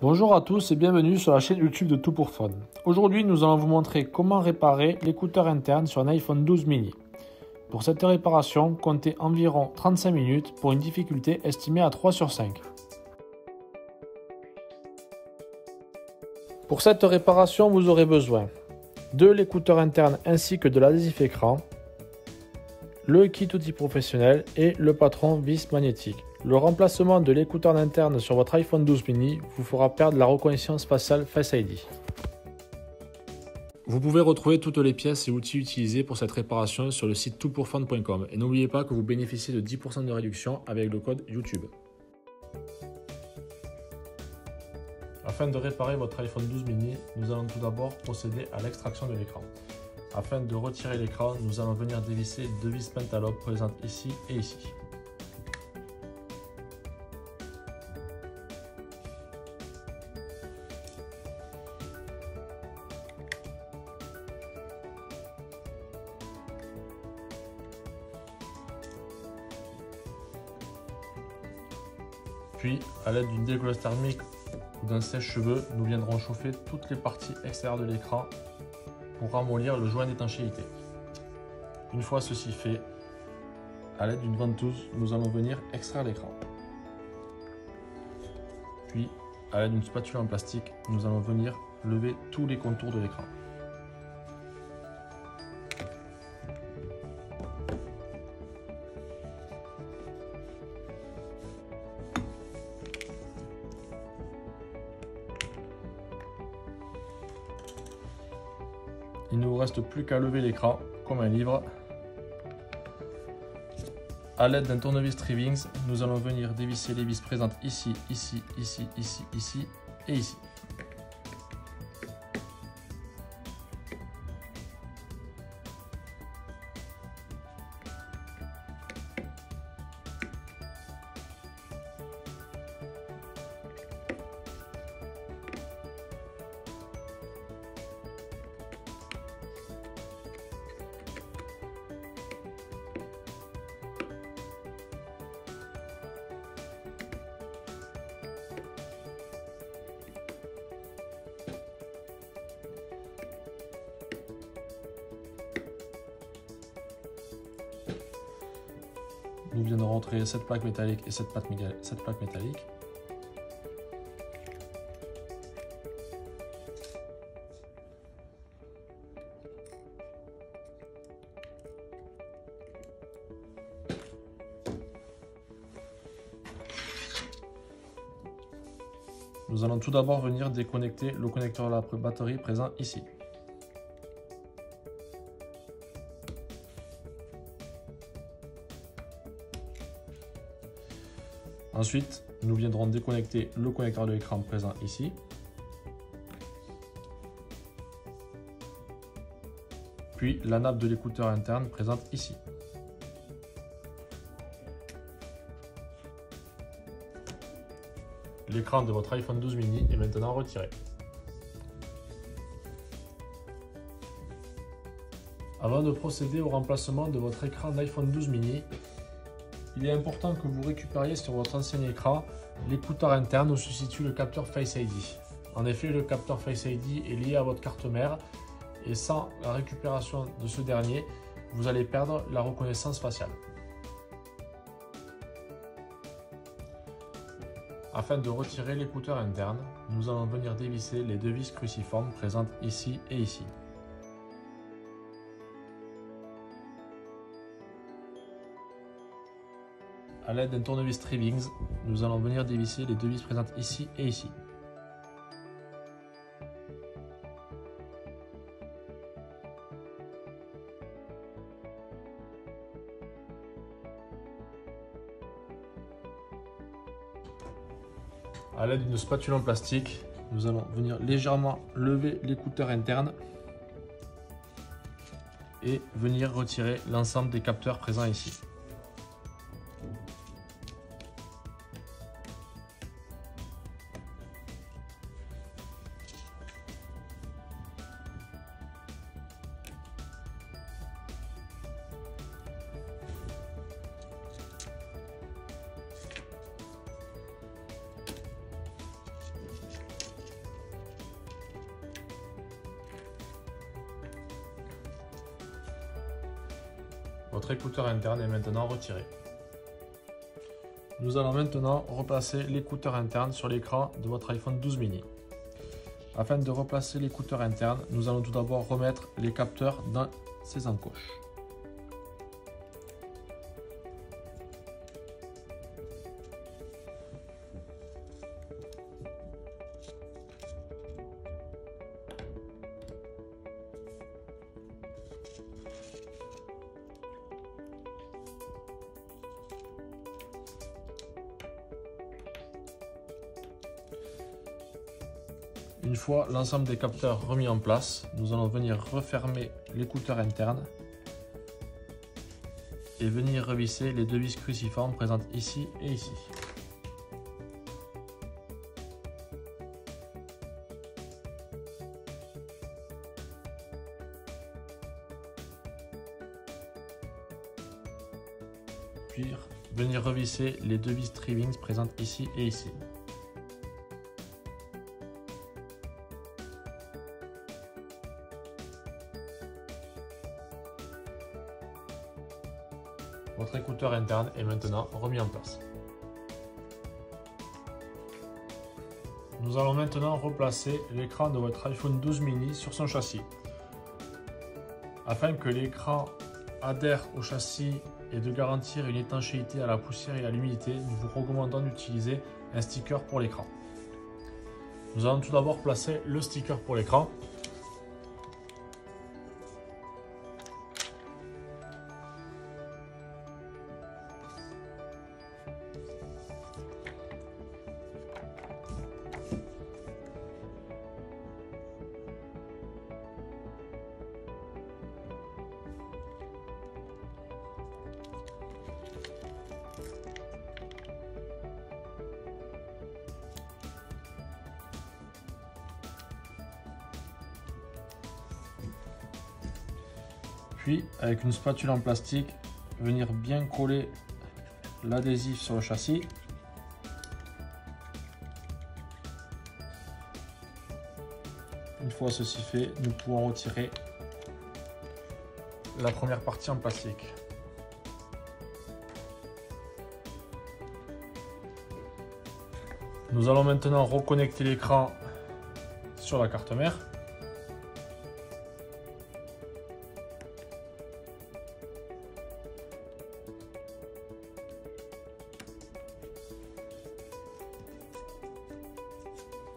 Bonjour à tous et bienvenue sur la chaîne YouTube de Tout pour Fun. Aujourd'hui, nous allons vous montrer comment réparer l'écouteur interne sur un iPhone 12 mini. Pour cette réparation, comptez environ 35 minutes pour une difficulté estimée à 3 sur 5. Pour cette réparation, vous aurez besoin de l'écouteur interne ainsi que de l'adhésif écran, le kit outil professionnel et le patron vis magnétique. Le remplacement de l'écouteur interne sur votre iPhone 12 mini vous fera perdre la reconnaissance faciale Face ID. Vous pouvez retrouver toutes les pièces et outils utilisés pour cette réparation sur le site toutpourfun.com et n'oubliez pas que vous bénéficiez de 10% de réduction avec le code YouTube. Afin de réparer votre iPhone 12 mini, nous allons tout d'abord procéder à l'extraction de l'écran. Afin de retirer l'écran, nous allons venir dévisser deux vis Pentalobe présentes ici et ici. Puis, à l'aide d'une déglace thermique ou d'un sèche-cheveux, nous viendrons chauffer toutes les parties extérieures de l'écran pour ramollir le joint d'étanchéité. Une fois ceci fait, à l'aide d'une ventouse, nous allons venir extraire l'écran. Puis, à l'aide d'une spatule en plastique, nous allons venir lever tous les contours de l'écran. Il ne vous reste plus qu'à lever l'écran comme un livre. A l'aide d'un tournevis Trivings, nous allons venir dévisser les vis présentes ici, ici, ici, ici, ici et ici. Nous viendrons rentrer cette plaque métallique et cette plaque métallique. Nous allons tout d'abord venir déconnecter le connecteur de la batterie présent ici. Ensuite, nous viendrons déconnecter le connecteur de l'écran présent ici. Puis la nappe de l'écouteur interne présente ici. L'écran de votre iPhone 12 mini est maintenant retiré. Avant de procéder au remplacement de votre écran d'iPhone 12 mini, il est important que vous récupériez sur votre ancien écran l'écouteur interne où se situe le capteur Face ID. En effet, le capteur Face ID est lié à votre carte mère et sans la récupération de ce dernier, vous allez perdre la reconnaissance faciale. Afin de retirer l'écouteur interne, nous allons venir dévisser les deux vis cruciformes présentes ici et ici. A l'aide d'un tournevis Trivings, nous allons venir dévisser les deux vis présentes ici et ici. A l'aide d'une spatule en plastique, nous allons venir légèrement lever l'écouteur interne et venir retirer l'ensemble des capteurs présents ici. Votre écouteur interne est maintenant retiré. Nous allons maintenant replacer l'écouteur interne sur l'écran de votre iPhone 12 mini. Afin de replacer l'écouteur interne, nous allons tout d'abord remettre les capteurs dans ces encoches. Une fois l'ensemble des capteurs remis en place, nous allons venir refermer l'écouteur interne et venir revisser les deux vis cruciformes présentes ici et ici. Puis venir revisser les deux vis Tri-Wings présentes ici et ici. Votre écouteur interne est maintenant remis en place. Nous allons maintenant replacer l'écran de votre iPhone 12 mini sur son châssis. Afin que l'écran adhère au châssis et de garantir une étanchéité à la poussière et à l'humidité, nous vous recommandons d'utiliser un sticker pour l'écran. Nous allons tout d'abord placer le sticker pour l'écran. Puis, avec une spatule en plastique, venir bien coller l'adhésif sur le châssis. Une fois ceci fait, nous pouvons retirer la première partie en plastique. Nous allons maintenant reconnecter l'écran sur la carte mère.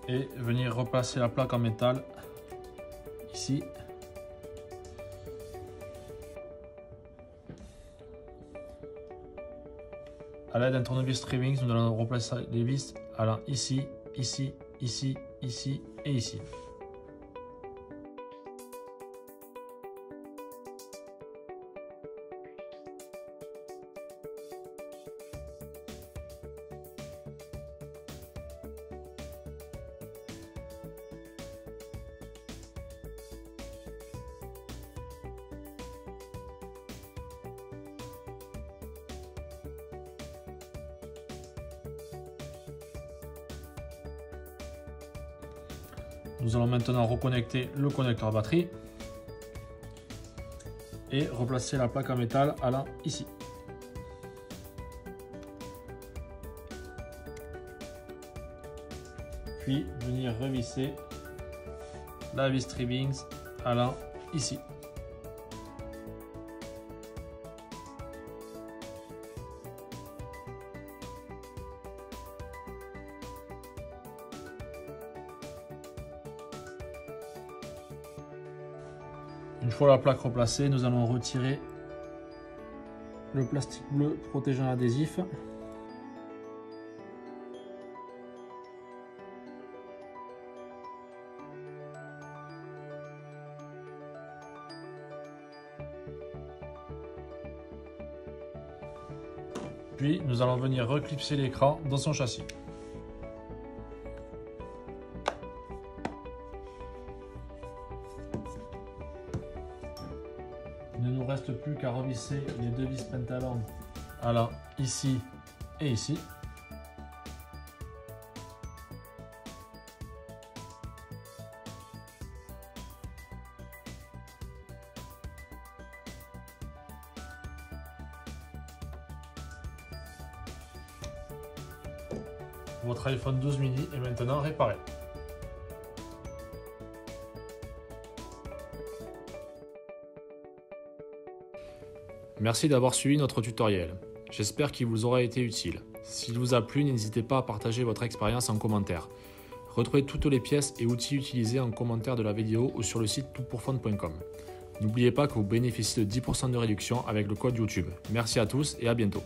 Et venir replacer la plaque en métal ici. À l'aide d'un tournevis Tri-Wings, nous allons replacer les vis allant ici, ici, ici, ici et ici. Nous allons maintenant reconnecter le connecteur batterie et replacer la plaque en métal allant ici. Puis venir revisser la vis Tri-Wings allant ici. Une fois la plaque replacée, nous allons retirer le plastique bleu protégeant l'adhésif. Puis nous allons venir reclipser l'écran dans son châssis. Il ne nous reste plus qu'à revisser les deux vis pentalon allant ici et ici. Votre iPhone 12 mini est maintenant réparé. Merci d'avoir suivi notre tutoriel. J'espère qu'il vous aura été utile. S'il vous a plu, n'hésitez pas à partager votre expérience en commentaire. Retrouvez toutes les pièces et outils utilisés en commentaire de la vidéo ou sur le site toutpourfun.com. N'oubliez pas que vous bénéficiez de 10% de réduction avec le code YouTube. Merci à tous et à bientôt.